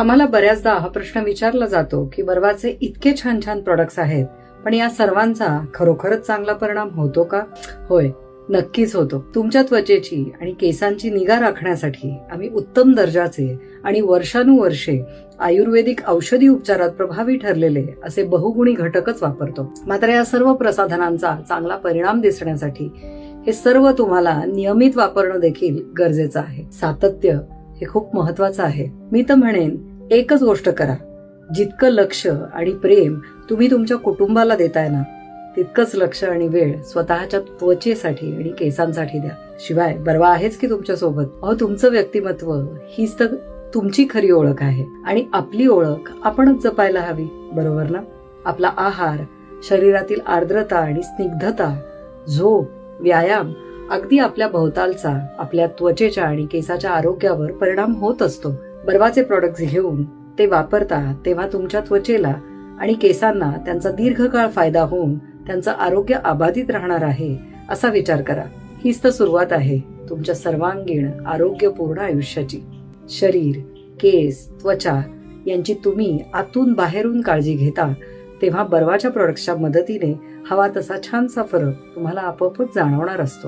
आम्हाला बऱ्याचदा हा प्रश्न विचारला जातो की बर्वाचे इतके छान छान प्रोडक्ट्स आहेत, पण या सर्वांचा खरोखरच चांगला परिणाम होतो का? होय, नक्कीच होतो. तुमच्या त्वचेची आणि केसांची निगा राखण्यासाठी आम्ही उत्तम दर्जाचे आणि वर्षानुवर्षे आयुर्वेदिक औषधी उपचारात प्रभावी ठरलेले असे बहुगुणी घटकच वापरतो. मात्र या सर्व प्रसाधनांचा चांगला परिणाम दिसण्यासाठी हे सर्व तुम्हाला नियमित वापरणं देखील गरजेचं आहे. सातत्य हे खूप महत्वाचं आहे. मी तर म्हणेन, एकच गोष्ट करा. जितकं लक्ष आणि प्रेम तुम्ही तुमच्या कुटुंबाला देताय ना, तितकंच लक्ष आणि वेळ स्वतःच्या त्वचेसाठी आणि केसांसाठी द्या. शिवाय बर्वा आहेच की तुमच्या सोबत. अहो, तुमचं व्यक्तिमत्व हीच तर तुमची खरी ओळख आहे आणि आपली ओळख आपणच जपायला हवी, बरोबर ना? आपला आहार, शरीरातील आर्द्रता आणि स्निग्धता, झोप, व्यायाम अगदी आपल्या भोवतालचा आपल्या त्वचेच्या आणि केसाच्या आरोग्यावर परिणाम होत असतो. बर्वाचे प्रॉडक्ट्स घेऊन ते वापरता तेव्हा तुमच्या त्वचेला आणि केसांना त्यांचा दीर्घकाळ फायदा होऊन त्यांचं आरोग्य अबाधित राहणार आहे असा विचार करा. हीच तर सुरुवात आहे तुमच्या सर्वांगीण आरोग्यपूर्ण आयुष्याची. शरीर, केस, त्वचा यांची तुम्ही आतून बाहेरून काळजी घेता तेव्हा बर्वाच्या प्रॉडक्ट्सच्या मदतीने हवा तसा छानसा फरक तुम्हाला आपोआपच जाणवणार असतो.